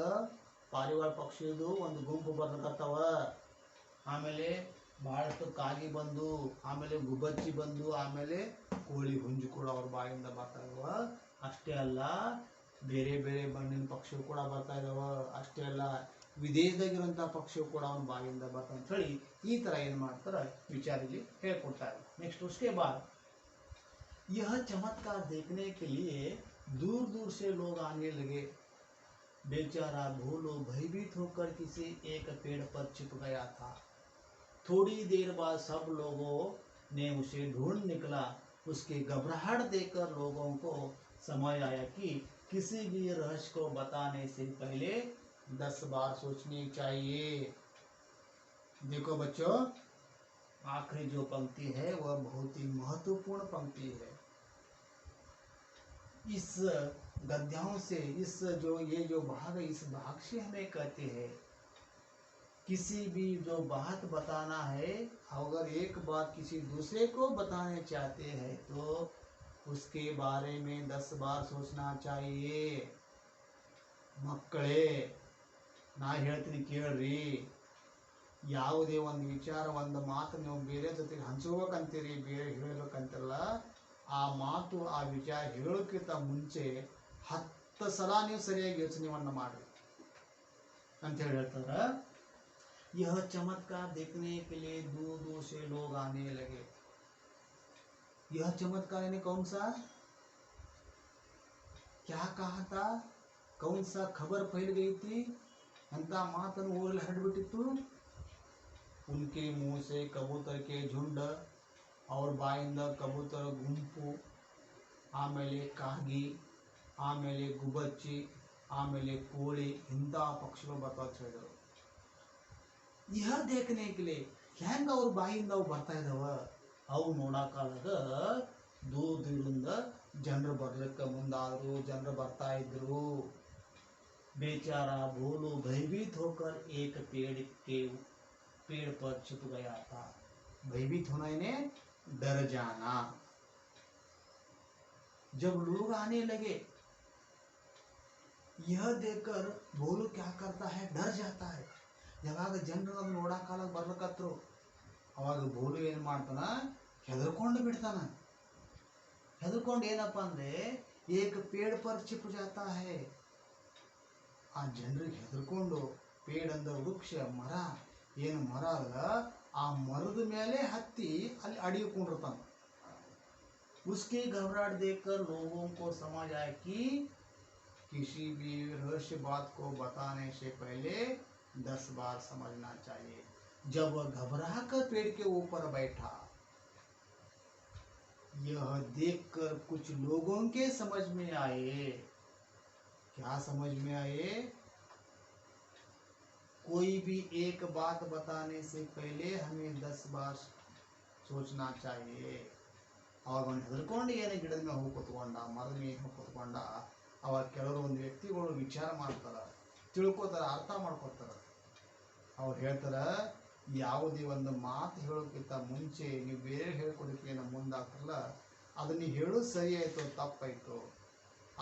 ಪಾರಿವಾಳ ಪಕ್ಷಿದು ಒಂದು ಗುಂಪು ಬರ್ಲಿಕತ್ತವ, ಆಮೇಲೆ ಬಹಳಷ್ಟು ಕಾಗಿ ಬಂದು, ಆಮೇಲೆ ಗುಬ್ಬಚ್ಚಿ ಬಂದು, ಆಮೇಲೆ ಕೋಳಿ ಹುಂಜು ಕೂಡ ಅವ್ರ ಬಾಯಿಂದ ಬರ್ತಾ ಇದಾವ. ಅಷ್ಟೇ ಅಲ್ಲ, ಬೇರೆ ಬೇರೆ ಬಣ್ಣಿನ ಪಕ್ಷಿಗಳು ಕೂಡ ಬರ್ತಾ ಇದಾವ. ಅಷ್ಟೇ ಅಲ್ಲ, ವಿದೇಶದಾಗಿರುವಂಥ ಪಕ್ಷಿಗಳು ಕೂಡ ಅವನ ಬಾಯಿಂದ ಬರ್ತಾವ ಅಂತ ಹೇಳಿ ಈ ಥರ ಏನು ಮಾಡ್ತಾರೆ ವಿಚಾರ ಇಲ್ಲಿ ಹೇಳ್ಕೊಡ್ತಾ ಇದ್ದಾರೆ. ನೆಕ್ಸ್ಟ್ उसके बाद यह चमत्कार देखने के लिए दूर दूर से लोग आने लगे। बेचारा भोलू भयभीत होकर किसी एक पेड़ पर छिप गया था। थोड़ी देर बाद सब लोगों ने उसे ढूंढ निकला। उसकी घबराहट देखकर लोगों को समझ आया कि किसी भी रहस्य को बताने से पहले 10 बार सोचनी चाहिए। देखो बच्चों, आखिरी जो पंक्ति है वह बहुत ही महत्वपूर्ण पंक्ति है। इस गद्यों से ये जो भाग है, इस भाग से हमें कहते हैं किसी भी जो बात बताना है, अगर एक बात किसी दूसरे को बताने चाहते हैं तो उसके बारे में 10 बार सोचना चाहिए। ಮಕ್ಕಳೇ, ನಾ ಹೇಳ್ತೀನಿ ಕೇಳ್ರಿ. ಯಾವುದೇ ಒಂದು ವಿಚಾರ, ಒಂದು ಮಾತು ನೀವು ಬೇರೆ ಜೊತೆಗೆ ಹಂಚ್ಕೋಬೇಕಂತೀರಿ, ಬೇರೆ ಹೇಳಬೇಕಂತಿರಲ್ಲ, ಆ ಮಾತು, ಆ ವಿಚಾರ ಹೇಳೋಕ್ಕಿಂತ ಮುಂಚೆ 10 ಸಲ ನೀವು ಸರಿಯಾಗಿ ಯೋಚನೆಯನ್ನು ಮಾಡಿ ಅಂತ ಹೇಳ್ತಾರೆ। यह चमत्कार देखने के लिए दूर दूर से लोग आने लगे। यह चमत्कार यानी कौन सा, क्या कहा था, कौन सा खबर फैल गई थी ಅಂತ ಮಾತನ್ನು ಊರಲ್ಲಿ ಹರಡ್ಬಿಟ್ಟಿತ್ತು। उनके मुंह से कबूतर के झुंड और ಬಾಯಿಂದ ಕಬೂತರ ಗುಂಪು, ಆಮೇಲೆ ಕಾಗಿ, ಆಮೇಲೆ ಗುಬ್ಬಚ್ಚಿ, ಆಮೇಲೆ ಕೋಳಿ, ಇಂಥ ಪಕ್ಷಿಗಳು ಬರ್ತಾ ಹೇಳಿದರು। यह देखने के लिए ಹೆಂಗ ಅವ್ರ ಬಾಯಿಂದ ಅವು ಬರ್ತಾ ಇದಾವ, ಅವು ನೋಡಕ್ಕಾಗದ ದೂರದಿಂದ ಜನರು ಬರ್ಲಿಕ್ಕೆ ಮುಂದಾದ್ರು, ಜನರು ಬರ್ತಾ ಇದ್ರು। बेचारा भोलू भयभीत होकर एक पेड़ पर छुप गया था। भयभीत होना यानी डर जाना। जब लोग आने लगे, यह देखकर भोलू क्या करता है, डर जाता है। ಯಾವಾಗ ಜನರು ನೋಡಕ್ಕಾಗಲ್ಲ ಬರ್ಲಕತ್ರು, ಅವಾಗ ಭೋಲು ಏನು ಮಾಡ್ತಾನ, ಹೆದರ್ಕೊಂಡು ಬಿಡ್ತಾನ। ಹೆದರ್ಕೊಂಡು ಏನಪ್ಪ ಅಂದ್ರೆ ಏಕ ಪೇड़ पर छिप जाता है। ಆ ಜನರಿಗೆ ಹೆದರ್ಕೊಂಡು ಪೇಡ್ ಅಂದ ವೃಕ್ಷ, ಮರ, ಏನು ಮರ ಅಲ್ಲ, ಆ ಮರದ ಮೇಲೆ ಹತ್ತಿ ಅಲ್ಲಿ ಅಡಿಕೊಂಡಿರ್ತಾನೆ। उसकी घबराहट देखकर लोगों को समझ आया कि किसी भी रहस्य बात को बताने से पहले 10 बार समझना चाहिए। जब वह घबरा कर पेड़ के ऊपर बैठा, यह देखकर कुछ लोगों के समझ में आए। क्या समझ में आए, कोई भी एक बात बताने से पहले हमें 10 बार सोचना चाहिए। ಅವಾಗ ಅವನು ಹೆದರ್ಕೊಂಡು ಏನೇ ಗಿಡದ ಮೇಲೆ ಹೋಗಿ ಕೂತ್ಕೊಂಡ, ಮರದ ಮೇಲೆ ಹೋಗಿ ಕೂತ್ಕೊಂಡ। ಅವಾಗ ಕೆಲವರು ಒಂದು ವ್ಯಕ್ತಿಗಳು ವಿಚಾರ ಮಾಡ್ತಾರ, ತಿಳ್ಕೊತಾರ, ಅರ್ಥ ಮಾಡ್ಕೊತಾರ। ಅವ್ರು ಹೇಳ್ತಾರ, ಯಾವುದೇ ಒಂದು ಮಾತು ಹೇಳೋಕ್ಕಿಂತ ಮುಂಚೆ ನೀವು ಬೇರೆ ಹೇಳ್ಕೊಡೋಕೆ ಏನೋ ಮುಂದಾಗ್ತಾರಲ್ಲ, ಅದನ್ನ ನೀವು ಹೇಳೋದು ಸರಿ ಆಯಿತು ತಪ್ಪಾಯಿತು,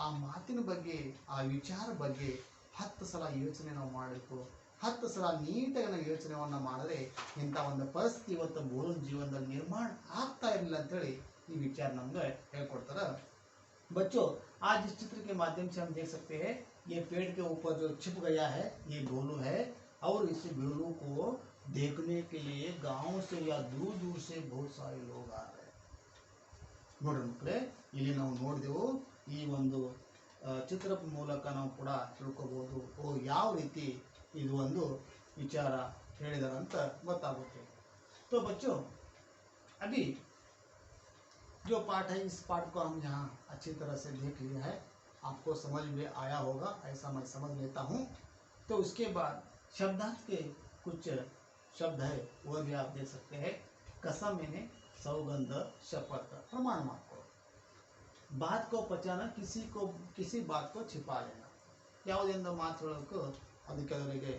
ಆ ಮಾತಿನ ಬಗ್ಗೆ, ಆ ವಿಚಾರ ಬಗ್ಗೆ 10 ಸಲ ಯೋಚನೆ ನಾವು ಮಾಡಬೇಕು। 10 ಸಲ ನೀಟಾಗಿ ನಾವು ಯೋಚನೆಯನ್ನು ಮಾಡಿದ್ರೆ ಇಂಥ ಒಂದು ಪರಿಸ್ಥಿತಿ ಇವತ್ತು ಭೋಲನ ಜೀವನದಲ್ಲಿ ನಿರ್ಮಾಣ ಆಗ್ತಾ ಇರಲಿಲ್ಲ ಅಂತೇಳಿ ಈ ವಿಚಾರ ನಮ್ಗೆ ಹೇಳ್ಕೊಡ್ತಾರ। बच्चों, आज इस चित्र के माध्यम से हम देख सकते हैं ये पेड़ के ऊपर जो छिप गया है ये भोलू है, और इस भोलू को देखने के लिए गांव से या दूर दूर से बहुत सारे लोग आ रहे हैं। ನೋಡ್ರಿ ಮಕ್ಕಳೇ, ಇಲ್ಲಿ ನಾವು ನೋಡಿದೆವು, ಈ ಒಂದು ಚಿತ್ರದ ಮೂಲಕ ನಾವು ಕೂಡ ತಿಳ್ಕೋಬಹುದು ಯಾವ ರೀತಿ ಇದು ಒಂದು ವಿಚಾರ ಹೇಳಿದಾರೆ ಅಂತ ಗೊತ್ತಾಗುತ್ತೆ। तो बच्चों, अभी जो पाठ है, इस पाठ को हम यहाँ अच्छी तरह से देख लिया है, आपको समझ में आया होगा ऐसा मैं समझ लेता हूँ। तो उसके बाद शब्दार्थ के कुछ शब्द है वह भी आप देख सकते हैं। कसम यानी सौगंध, शपथ, प्रमाण मात्र। बात को पचाना, किसी बात को छिपा लेना। ಯಾವುದೆಂದು ಮಾತುಗಳಕ್ಕೂ ಅದು ಕೆಲವರಿಗೆ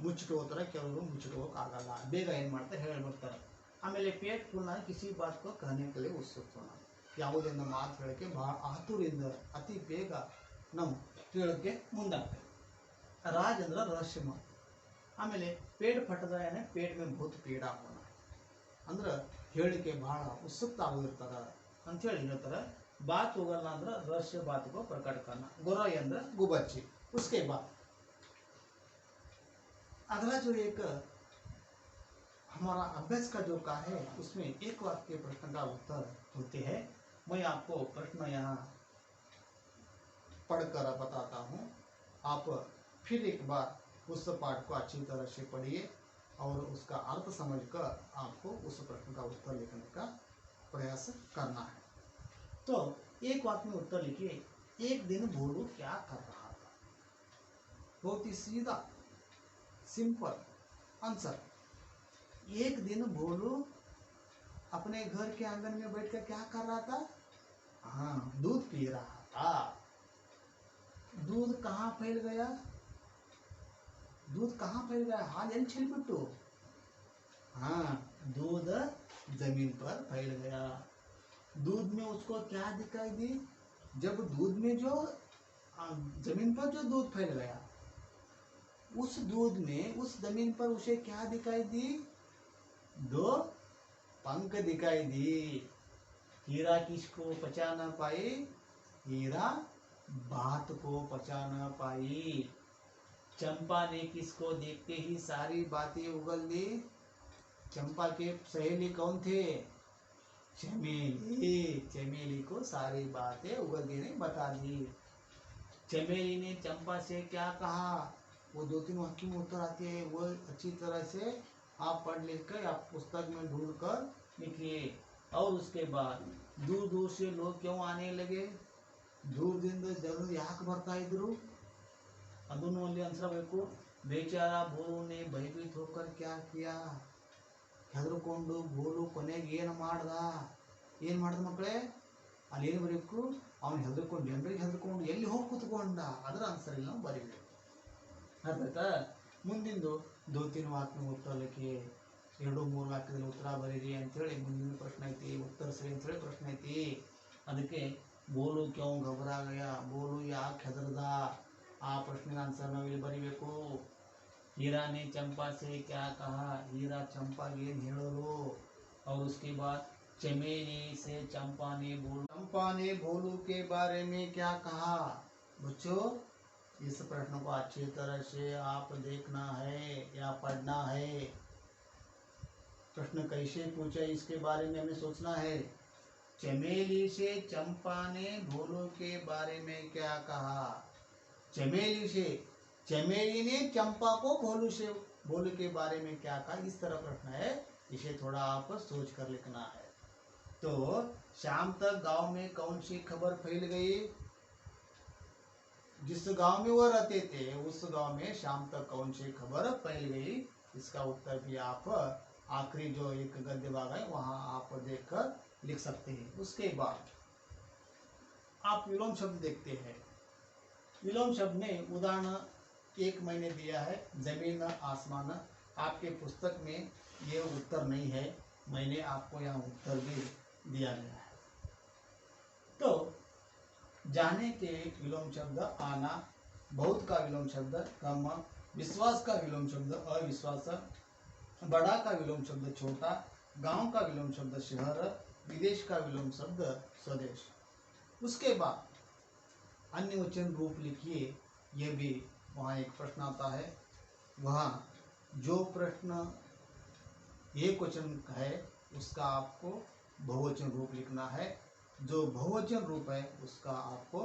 ಮುಚ್ಚಿಟ್ಕೋತಾರೆ, ಕೆಲವರು ಮುಚ್ಚಿಟ್ಕೋಕ್ಕಾಗಲ್ಲ, ಬೇಗ ಏನು ಮಾಡ್ತಾರೆ ಹೇಳ್ಬಿಡ್ತಾರೆ। ಆಮೇಲೆ ಪೇಟ್ ಫುಲ್ ಕಿಸಿ ಬಾತ್ ಕೋ ಕಹನೆ ಕೆ ಲಿಯೆ ಉತ್ಸುಕ ಹೋನಾ, ಯಾವುದೆಂದು ಮಾತು ಹೇಳಕ್ಕೆ ಬಹಳ ಆತುರದಿಂದ ಅತಿ ಬೇಗ ನಾವು ಹೇಳೋಕ್ಕೆ ಮುಂದಾಗ್ತೇವೆ। ರಾಜ್ ಅಂದ್ರೆ ರಹಸ್ಯ ಮಾತು। ಆಮೇಲೆ ಪೇಟ್ ಫಟದ ಏನೇ ಪೇಟ್ ಮೇಲೆ ಬಹುತ್ ಪೀಡಾ ಹೋನ ಅಂದ್ರೆ ಹೇಳಿಕೆ ಬಹಳ ಉತ್ಸುಕ ಆಗಿರ್ತಾರ ಅಂತ ಹೇಳಿ ಹೇಳ್ತಾರೆ। बात होगल अंदर रहस्य बात को प्रकट करना। गोराई अंदर गुबच्ची। उसके बाद अगला जो एक हमारा अभ्यास का जो कार्य है उसमें एक वाक्य प्रश्न का उत्तर होते हैं। मैं आपको प्रश्न यहाँ पढ़कर बताता हूँ। आप फिर एक बार उस पाठ को अच्छी तरह से पढ़िए और उसका अर्थ समझकर आपको उस प्रश्न का उत्तर लिखने का प्रयास करना है। तो एक वाक्य में उत्तर लिखिए, एक दिन भोलू क्या कर रहा था। बहुत ही सीधा सिंपल आंसर। एक दिन भोलू अपने घर के आंगन में बैठकर क्या कर रहा था? हाँ, दूध पी रहा था। दूध कहाँ फैल गया? दूध कहाँ फैल गया? हाल छिलबिट्टू। हाँ, दूध जमीन पर फैल गया। दूध में उसको क्या दिखाई दी? जब दूध में जो जमीन पर जो दूध फैल गया, उस दूध में उस जमीन पर उसे क्या दिखाई दी? दो पंख दिखाई दी। हीरा किसको पचा न पाई? हीरा बात को पचा न पाई। चंपा ने किसको देखते ही सारी बातें उगल दी? चंपा के सहेली कौन थे? चमेली। चमेली को सारी बातें उगल दी, नहीं बता दी। चमेली ने चंपा से क्या कहा? वो 2-3 वाक्य में उत्तर आते हैं, वो अच्छी तरह से आप पढ़ लिख कर आप पुस्तक में ढूंढ कर लिखिए। और उसके बाद दूर दूर से लोग क्यों आने लगे? दूरದಿಂದ ಜನರು ಯಾಕೆ ಬರ್ತಾ ಇದ್ರು? ಅದನ್ನು ಅಲ್ಲಿ ಅನ್ಸಬೇಕು। ಬೇಚಾರ ಬೋಲುನೆ ಭಯಭೀತ ಹೋकर क्या किया? ಹೆದರ್ಕೊಂಡು ಬೋಲು ಕೊನೆಗೆ ಏನು ಮಾಡ್ದ? ಏನು ಮಾಡ್ದ ಮಕ್ಕಳೇ? ಅಲ್ಲಿ ಏನು ಬರಬೇಕು? ಅವನು ಹೆದರ್ಕೊಂಡು, ಜನರಿಗೆ ಹೆದರ್ಕೊಂಡು ಎಲ್ಲಿ ಹೋಗಿ ಕೂತ್ಕೊಂಡ? ಅದರ ಆನ್ಸರ್ ಇಲ್ಲಿ ನಾವು ಬರೀಬೇಕು। ಅರ್ಥಾಯ್ತಾ? ಮುಂದಿಂದು 2-3 ವಾಕ್ಯ ಉತ್ತರ लिखिए, 2-3 ವಾಕ್ಯದಲ್ಲಿ ಉತ್ತರ ಬರೀರಿ ಅಂತೇಳಿ ಮುಂದಿನ ಪ್ರಶ್ನೆ ಐತಿ, ಉತ್ತರ ಸರಿ ಅಂತೇಳಿ ಪ್ರಶ್ನೆ ಐತಿ। ಅದಕ್ಕೆ ಬೋಲು ಕ್ಯೂ घबरा गया, ಬೋಲು ಯಾಕೆ ಹೆದರ್ದ? ಆ ಪ್ರಶ್ನೆಗೆ ಆನ್ಸರ್ ನಾವು ಇಲ್ಲಿ ಬರೀಬೇಕು। हीरा ने चंपा से क्या कहा? हीरा चंपा के हेड़लो। और उसके बाद चमेली से चंपा ने भोलू के बारे में क्या कहा? बच्चों, इस प्रश्न को अच्छी तरह से आप देखना है या पढ़ना है। प्रश्न कैसे पूछे इसके बारे में हमें सोचना है। चमेली से चंपा ने भोलू के बारे में क्या कहा? चमेली ने चंपा को भोलू के बारे में क्या कहा? इस तरह प्रश्न है, इसे थोड़ा आप सोच कर लिखना है। तो शाम तक गांव में कौन सी खबर फैल गई? जिस गांव में वो रहते थे उस गांव में शाम तक कौन सी खबर फैल गई? इसका उत्तर भी आप आखिरी जो एक गद्य भाग है वहां आप देखकर लिख सकते हैं। उसके बाद आप विलोम शब्द देखते हैं। विलोम शब्द में उदाहरण 1 मैंने दिया है, जमीन आसमान। आपके पुस्तक में ये उत्तर नहीं है, मैंने आपको यहाँ उत्तर भी दिया गया है। तो जाने के विलोम शब्द आना, बहुत का विलोम शब्द कम, विश्वास का विलोम शब्द अविश्वास, बड़ा का विलोम शब्द छोटा, गांव का विलोम शब्द शहर, विदेश का विलोम शब्द स्वदेश। उसके बाद अन्य वचन रूप लिखिए। ये भी वहाँ एक प्रश्न आता है, वहाँ जो प्रश्न एक वचन है उसका आपको बहुवचन रूप लिखना है, जो बहुवचन रूप है उसका आपको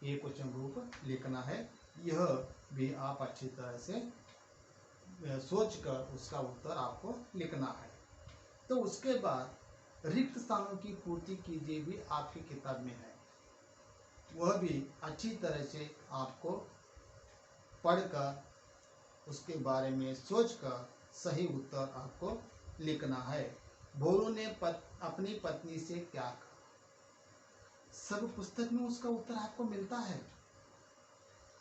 एक वचन रूप लिखना है। यह भी आप अच्छी तरह से सोचकर उसका उत्तर आपको लिखना है। तो उसके बाद रिक्त स्थानों की पूर्ति कीजिए भी आपकी किताब में है, वह भी अच्छी तरह से आपको पढ़कर उसके बारे में सोचकर सही उत्तर आपको लिखना है। भोलू ने अपनी पत्नी से क्या कहा? सब पुस्तक में उसका उत्तर आपको मिलता है।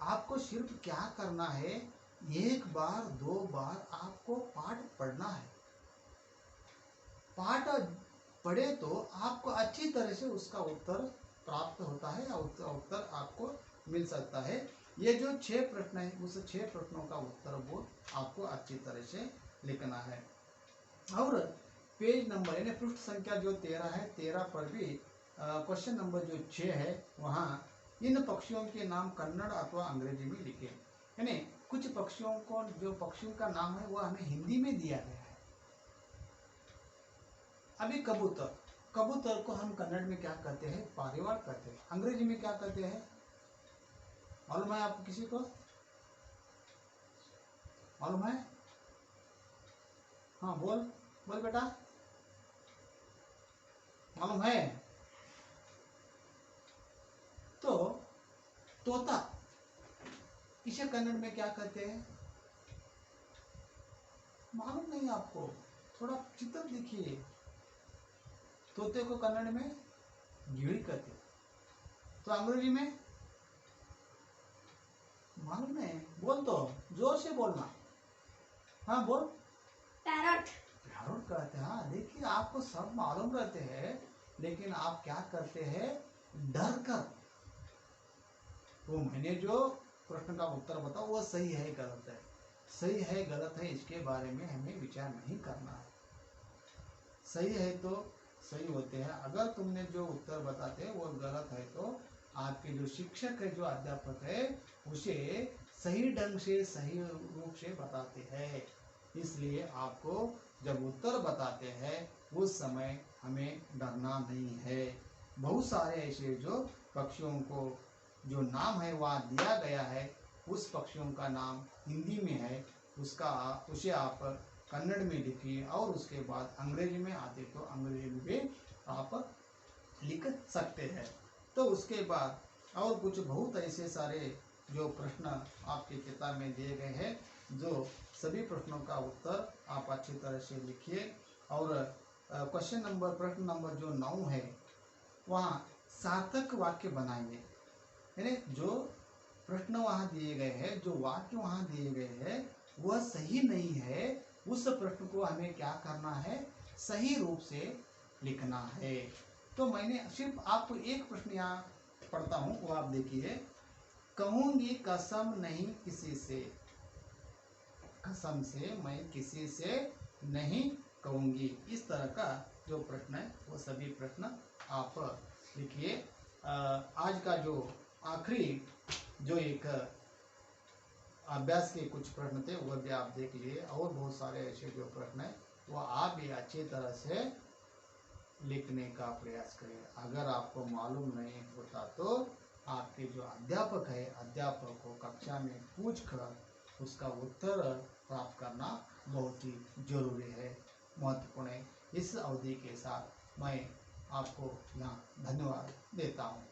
आपको सिर्फ क्या करना है, 1 बार 2 बार आपको पाठ पढ़ना है। पाठ पढ़े तो आपको अच्छी तरह से उसका उत्तर प्राप्त होता है या उत्तर आपको मिल सकता है। ये जो 6 प्रश्न है उस 6 प्रश्नों का उत्तर वो आपको अच्छी तरह से लिखना है। और पेज नंबर यानी पृष्ठ संख्या जो 13 है, 13 पर भी क्वेश्चन नंबर जो 6 है वहाँ इन पक्षियों के नाम कन्नड़ अथवा अंग्रेजी में लिखे। यानी कुछ पक्षियों को, जो पक्षियों का नाम है वो हमें हिंदी में दिया गया है। अभी कबूतर, कबूतर को हम कन्नड़ में क्या कहते हैं? पारिवाट कहते हैं। अंग्रेजी में क्या कहते हैं मालूम है आपको? किसी को मालूम है? हाँ बोल बोल बेटा, मालूम है? तो तोता, इसे कन्नड़ में क्या कहते हैं? मालूम नहीं आपको? थोड़ा चित्र देखिए। तोते को कन्नड़ में गिड़ी कहते हैं। तो अंग्रेजी में मालूम नहीं? बोल तो, जोर से बोलना। हाँ बोल। पैरट। पैरट कहते हैं। हाँ देखिए, आपको सब मालूम रहते हैं, लेकिन आप क्या करते हैं? डर कर। तो मैंने जो प्रश्न का उत्तर बताओ वो सही है गलत है, सही है गलत है इसके बारे में हमें विचार नहीं करना है। सही है तो सही होते हैं, अगर तुमने जो उत्तर बताते हैं वो गलत है तो आपके जो शिक्षक है, जो अध्यापक है, उसे सही ढंग से सही रूप से बताते हैं। इसलिए आपको जब उत्तर बताते हैं उस समय हमें डरना नहीं है। बहुत सारे ऐसे जो पक्षियों को जो नाम है वहाँ दिया गया है, उस पक्षियों का नाम हिंदी में है, उसे आप कन्नड़ में लिखिए और उसके बाद अंग्रेजी में आते तो अंग्रेजी में भी आप लिख सकते हैं। तो उसके बाद और कुछ बहुत ऐसे सारे जो प्रश्न आपकी किताब में दिए गए हैं, जो सभी प्रश्नों का उत्तर आप अच्छी तरह से लिखिए। और प्रश्न नंबर जो 9 है वहाँ सार्थक वाक्य बनाइए। यानी जो प्रश्न वहाँ दिए गए हैं, जो वाक्य वहाँ दिए गए हैं वह सही नहीं है, उस प्रश्न को हमें क्या करना है? सही रूप से लिखना है। तो मैंने सिर्फ आपको एक प्रश्न यहाँ पढ़ता हूँ, वो आप देखिए। कहूँगी कसम नहीं किसी से, कसम से मैं किसी से नहीं कहूँगी। इस तरह का जो प्रश्न है वो सभी प्रश्न आप लिखिए। आज का जो आखिरी जो एक अभ्यास के कुछ प्रश्न थे वो भी आप देख लिए, और बहुत सारे ऐसे जो प्रश्न है वो आप भी अच्छी तरह से लिखने का प्रयास करें। अगर आपको मालूम नहीं होता तो आपके जो अध्यापक है, अध्यापक को कक्षा में पूछकर उसका उत्तर प्राप्त करना बहुत ही जरूरी है, महत्वपूर्ण है। इस अवधि के साथ मैं आपको यहाँ धन्यवाद देता हूँ।